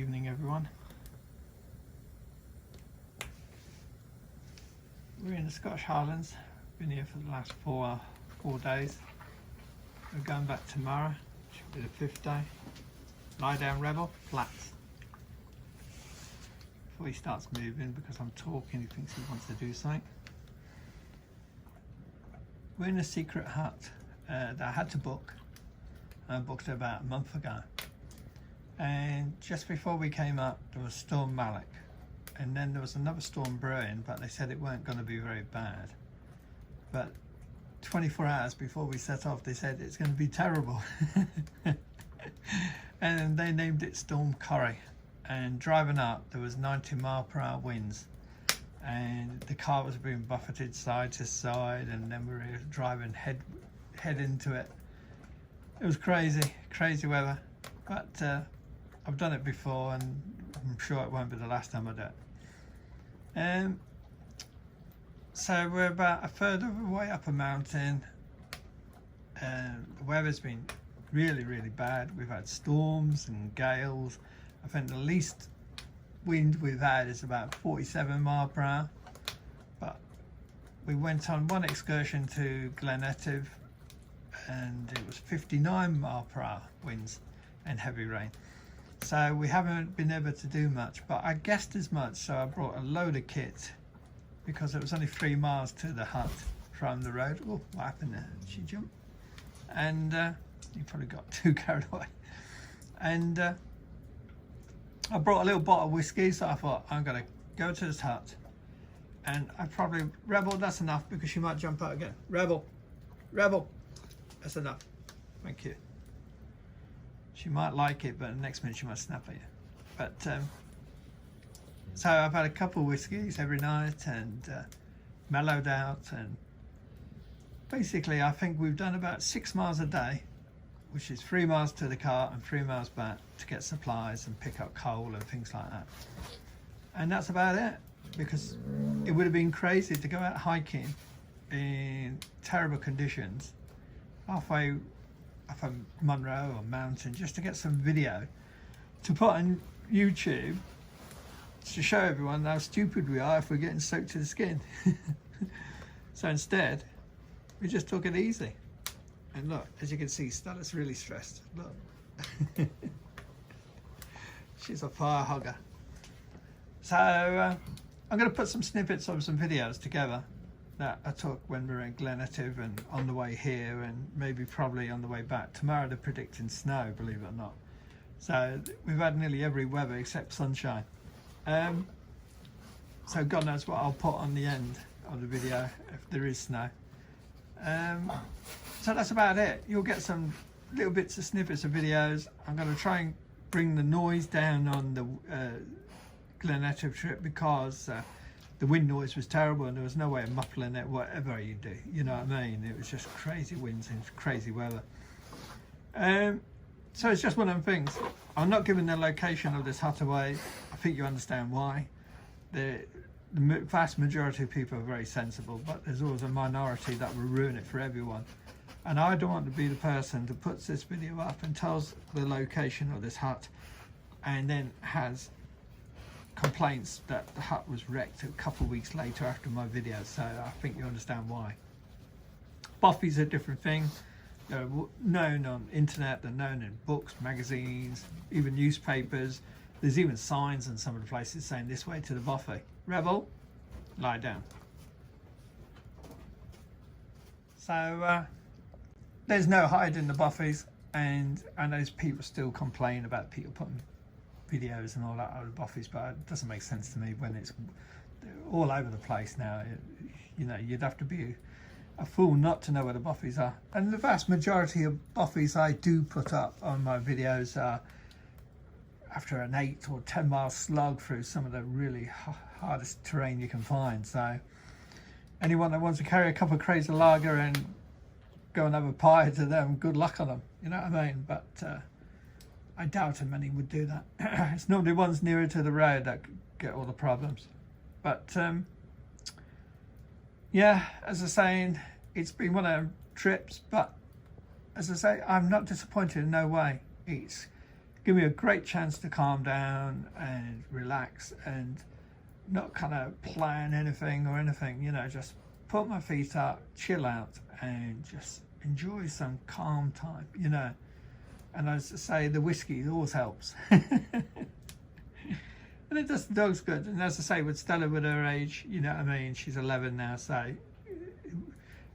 evening, everyone. We're in the Scottish Highlands. Been here for the last four days. We're going back tomorrow. Should be the fifth day. Lie down, rebel. Flats. Before he starts moving, because I'm talking, he thinks he wants to do something. We're in a secret hut that I had to book. I booked it about a month ago. And just before we came up, there was Storm Malik, and then there was another storm brewing, but they said it weren't going to be very bad. But 24 hours before we set off, they said it's going to be terrible. And they named it Storm Corrie. And driving up, there was 90-mile-per-hour winds, and the car was being buffeted side to side, and then we were driving head into it. It was crazy weather, but I've done it before, and I'm sure it won't be the last time I do it. So we're about a third of the way up a mountain, and the weather's been really bad. We've had storms and gales. I think the least wind we've had is about 47 miles per hour. But we went on one excursion to Glen Etive, and it was 59 miles per hour winds and heavy rain. So we haven't been able to do much, but I guessed as much, so I brought a load of kit because it was only 3 miles to the hut from the road. Oh, what happened there? Did she jump? And you probably got too carried away. And I brought a little bottle of whiskey, so I thought I'm gonna go to this hut, and I probably, Rebel, that's enough, because she might jump out again. Rebel, that's enough. Thank you. She might like it, but the next minute she might snap at you. But so I've had a couple of whiskeys every night and mellowed out, and basically I think we've done about 6 miles a day, which is 3 miles to the car and 3 miles back to get supplies and pick up coal and things like that. And that's about it, because it would have been crazy to go out hiking in terrible conditions halfway up a Munro or mountain just to get some video to put on YouTube to show everyone how stupid we are if we're getting soaked to the skin. So instead, we just took it easy. And look, as you can see, Stella's really stressed. Look. She's a fire hugger. So I'm going to put some snippets of some videos together that I took when we were in Glen Etive and on the way here, and maybe probably on the way back. Tomorrow they're predicting snow, believe it or not. So we've had nearly every weather except sunshine. So God knows what I'll put on the end of the video if there is snow. So that's about it. You'll get some little bits of snippets of videos. I'm going to try and bring the noise down on the Glen Etive trip, because the wind noise was terrible and there was no way of muffling it, whatever you do, you know what I mean? It was just crazy winds and crazy weather. So it's just one of them things. I'm not giving the location of this hut away. I think you understand why. The vast majority of people are very sensible, but there's always a minority that will ruin it for everyone. And I don't want to be the person that puts this video up and tells the location of this hut and then has complaints that the hut was wrecked a couple of weeks later after my video. So I think you understand why. Buffies are a different thing. They're known on internet, they're known in books, magazines, even newspapers. There's even signs in some of the places saying this way to the buffet. Rebel, lie down. So there's no hiding the buffies, and I know people still complain about people putting videos and all that out of the buffies, but it doesn't make sense to me when it's all over the place now. You know, you'd have to be a fool not to know where the buffies are. And the vast majority of buffies I do put up on my videos are after an 8 or 10 mile slug through some of the really hardest terrain you can find. So anyone that wants to carry a cup of crazy lager and go and have a pie to them, good luck on them, you know what I mean? But I doubt many would do that. It's normally ones nearer to the road that get all the problems. But yeah, as I was saying, it's been one of them trips, but as I say, I'm not disappointed in no way. It's give me a great chance to calm down and relax and not kind of plan anything or anything, you know, just put my feet up, chill out and just enjoy some calm time, you know. And as I say, the whiskey always helps. And it does the dog's good. And as I say, with Stella, with her age, you know what I mean, she's 11 now, so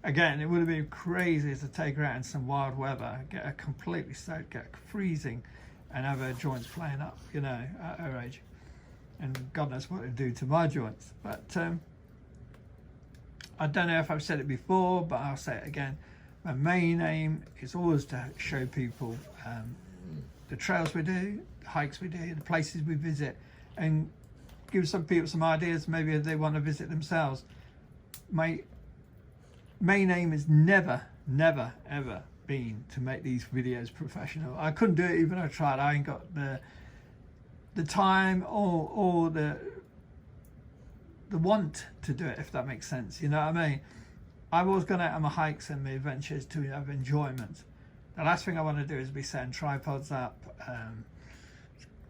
again, it would have been crazy to take her out in some wild weather, get her completely soaked, get her freezing, and have her joints playing up, you know, at her age. And God knows what it would do to my joints. But I don't know if I've said it before, but I'll say it again. My main aim is always to show people the trails we do, the hikes we do, the places we visit, and give some people some ideas, maybe if they want to visit themselves. My main aim is never ever been to make these videos professional. I couldn't do it even if I tried. I ain't got the time or the want to do it, if that makes sense, you know what I mean. I've always gone out on my hikes and my adventures to have enjoyment. The last thing I want to do is be setting tripods up,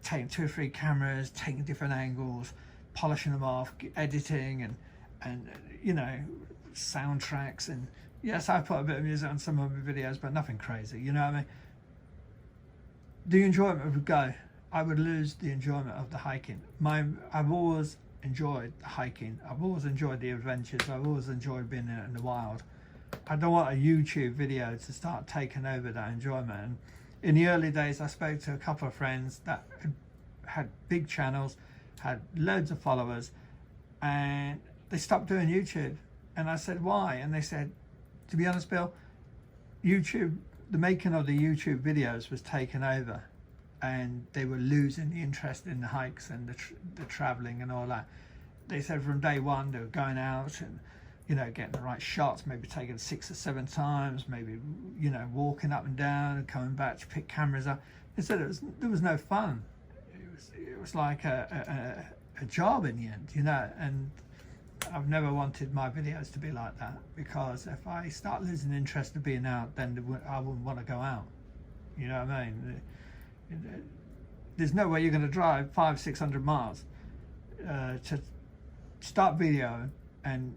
taking 2 or 3 cameras, taking different angles, polishing them off, editing and you know, soundtracks. And yes, I put a bit of music on some of my videos, but nothing crazy, you know what I mean. The enjoyment would go. I would lose the enjoyment of the hiking. I've always enjoyed the hiking. I've always enjoyed the adventures. I've always enjoyed being in the wild. I don't want a YouTube video to start taking over that enjoyment. And in the early days, I spoke to a couple of friends that had big channels, had loads of followers, and they stopped doing YouTube. And I said, why? And they said, to be honest, Bill, YouTube, the making of the YouTube videos was taken over, and they were losing the interest in the hikes and the traveling and all that. They said from day one they were going out and, you know, getting the right shots, maybe taking 6 or 7 times, maybe, you know, walking up and down and coming back to pick cameras up. They said there was no fun. It was like a job in the end, you know. And I've never wanted my videos to be like that, because if I start losing interest in being out, then I wouldn't want to go out, you know what I mean. There's no way you're going to drive 500-600 miles to start video and,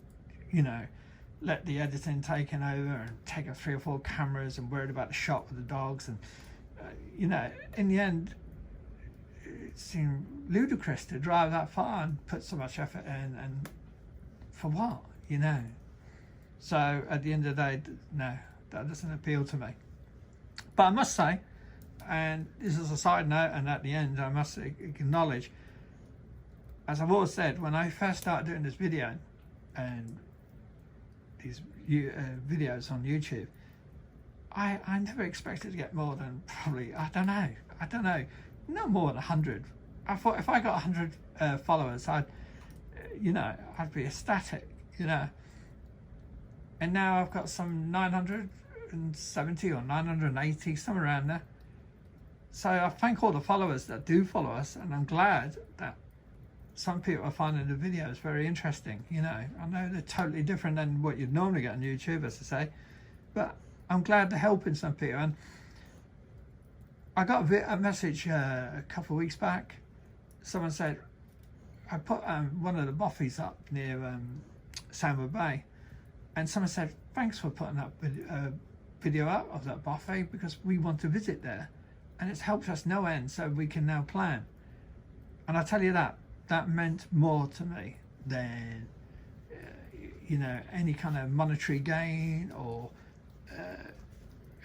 you know, let the editing taken over and take up 3 or 4 cameras and worried about the shot with the dogs. And you know, in the end, it seemed ludicrous to drive that far and put so much effort in, and for what, you know. So at the end of the day, no, that doesn't appeal to me. But I must say, and this is a side note, and at the end I must acknowledge, as I've always said, when I first started doing this video and these videos on YouTube, I never expected to get more than probably, I don't know, no more than 100. I thought if I got 100 followers, I'd be ecstatic, you know. And now I've got some 970 or 980, somewhere around there. So I thank all the followers that do follow us, and I'm glad that some people are finding the videos very interesting, you know. I know they're totally different than what you'd normally get on YouTube, as I say, but I'm glad they're helping some people. And I got a message a couple of weeks back. Someone said, I put one of the boffies up near Sandwood Bay, and someone said, thanks for putting up a video up of that buffet, because we want to visit there, and it's helped us no end, so we can now plan. And I tell you, that meant more to me than you know, any kind of monetary gain or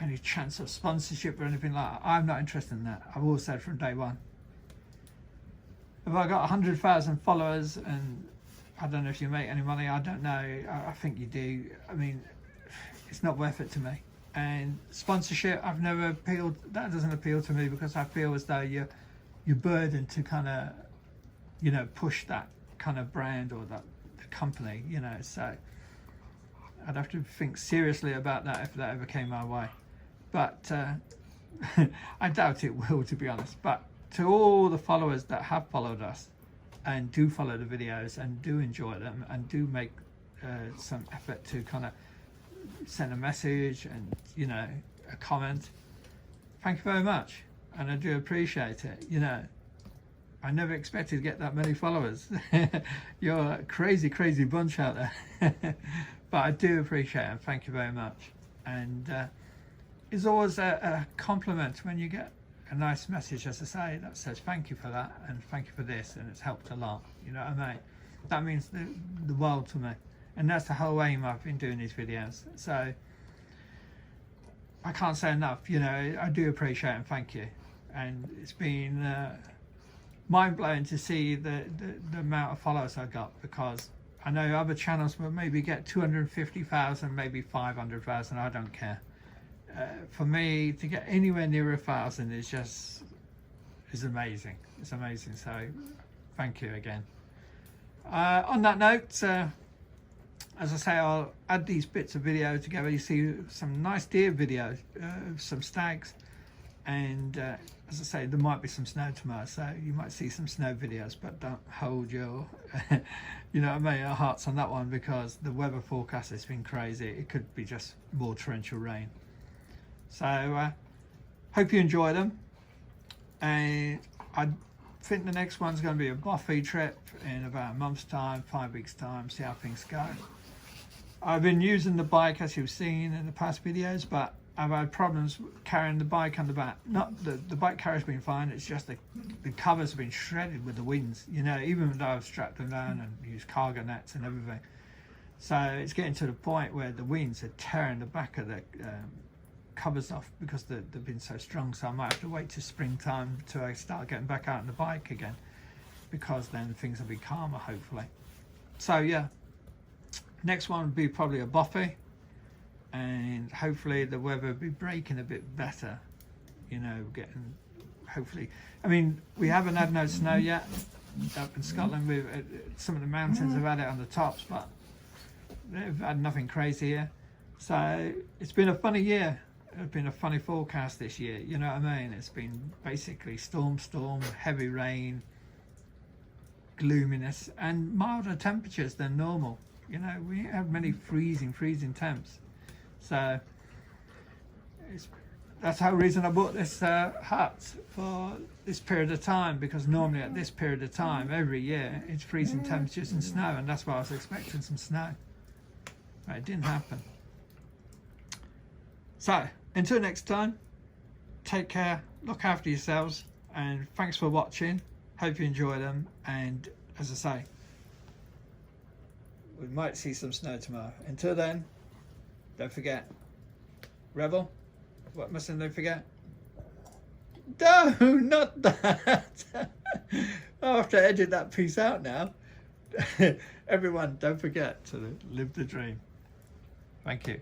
any chance of sponsorship or anything like that. I'm not interested in that. I've always said from day one, if I got 100,000 followers, and I don't know if you make any money, I don't know, I think you do, I mean, it's not worth it to me. And sponsorship, I've never appealed, that doesn't appeal to me, because I feel as though you're burdened to kind of, you know, push that kind of brand or that company, you know. So I'd have to think seriously about that if that ever came my way. But I doubt it will, to be honest. But to all the followers that have followed us and do follow the videos and do enjoy them and do make some effort to kind of send a message and, you know, a comment, thank you very much. and I do appreciate it. You know, I never expected to get that many followers. You're a crazy bunch out there. But I do appreciate it, and thank you very much. And it's always a compliment when you get a nice message, as I say, that says thank you for that and thank you for this, and it's helped a lot. You know what I mean? That means the world to me, and that's the whole aim I've been doing these videos. So I can't say enough. You know, I do appreciate it and thank you. And it's been mind-blowing to see the amount of followers I got, because I know other channels will maybe get 250,000, maybe 500,000. I don't care. For me to get anywhere near 1,000 is amazing. It's amazing. So thank you again. On that note, as I say, I'll add these bits of video together. You see some nice deer videos, some stags, and as I say, there might be some snow tomorrow, so you might see some snow videos, but don't hold your you know what I mean, your hearts on that one, because the weather forecast has been crazy. It could be just more torrential rain. So hope you enjoy them, and I think the next one's going to be a buffet trip in about a month's time, 5 weeks time, see how things go. I've been using the bike, as you've seen in the past videos, but I've had problems carrying the bike on the back. Not the bike carrier's been fine, it's just the covers have been shredded with the winds, you know, even though I've strapped them down and used cargo nets and everything. So it's getting to the point where the winds are tearing the back of the covers off, because they've been so strong. So I might have to wait till springtime till I start getting back out on the bike again, because then things will be calmer, hopefully. So yeah, next one would be probably a buffet, and hopefully the weather will be breaking a bit better, you know, getting, hopefully, I mean, we haven't had no snow yet up in Scotland. We've some of the mountains have had it on the tops, but they've had nothing crazy here. So it's been a funny year. It's been a funny forecast this year, you know what I mean? It's been basically storm, heavy rain, gloominess, and milder temperatures than normal. You know, we have many freezing temps. So that's the reason I bought this hut for this period of time, because normally at this period of time every year it's freezing temperatures and snow, and that's why I was expecting some snow, but it didn't happen. So until next time, take care, look after yourselves, and thanks for watching. Hope you enjoy them, and as I say, we might see some snow tomorrow. Until then, don't forget, Rebel, what mustn't they forget? No, not that. I'll have to edit that piece out now. Everyone, don't forget to live the dream. Thank you.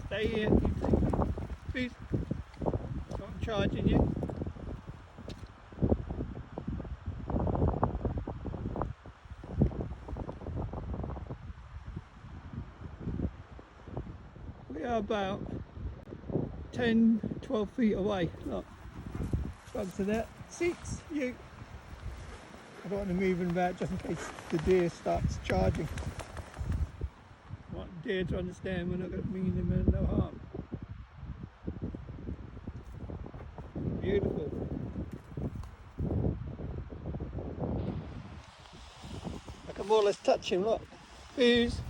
Stay here, please. I'm charging you. We are about 10-12 feet away. Look, bugs are there. 6, you. I don't want to move them about just in case the deer starts charging. I want the deer to understand we're not going to mean them no harm. Beautiful. I can more or less touch him, look. Booze.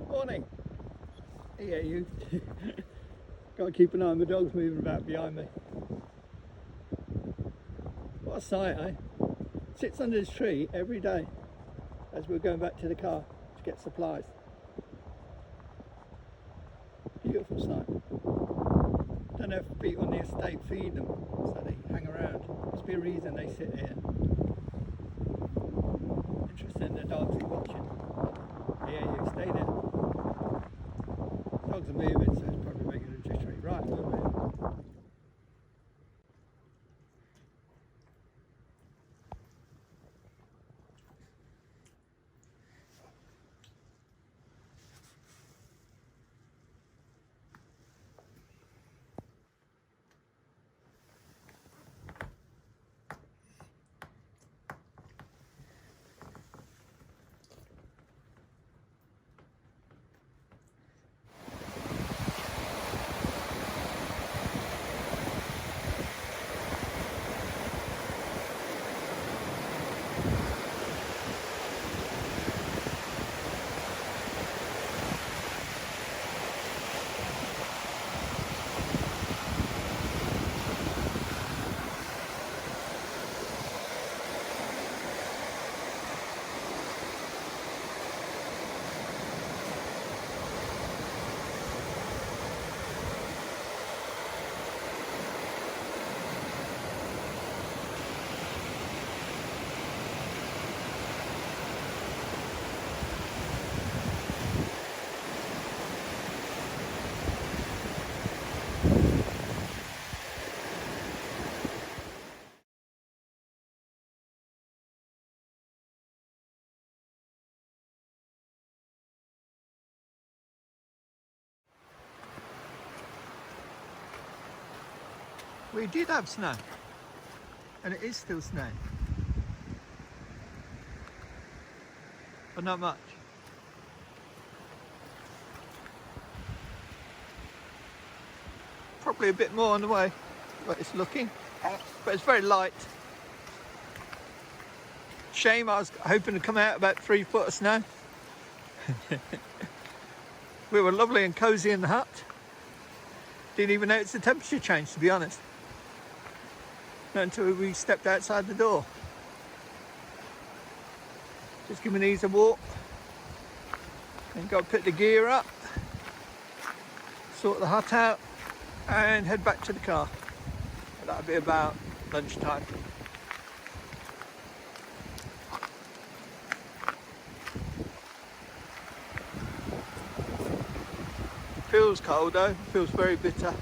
Morning. Yeah, you. Got to keep an eye on the dogs moving about behind me. What a sight, eh? Sits under this tree every day as we're going back to the car to get supplies. Beautiful sight. Don't know if people on the estate feed them, so they hang around. Must be a reason they sit here. Interesting, the dogs are watching. Yeah, you stay there. Dogs are moving, so it's probably making a retreat. Right, we'll move. We did have snow, and it is still snowing, but not much. Probably a bit more on the way, but it's looking, but it's very light. Shame, I was hoping to come out about 3 foot of snow. We were lovely and cosy in the hut. Didn't even notice the temperature change, to be honest. Not until we stepped outside the door. Just give my knees a walk. And got to put the gear up, sort the hut out, and head back to the car. That'll be about lunchtime. Feels cold though, feels very bitter.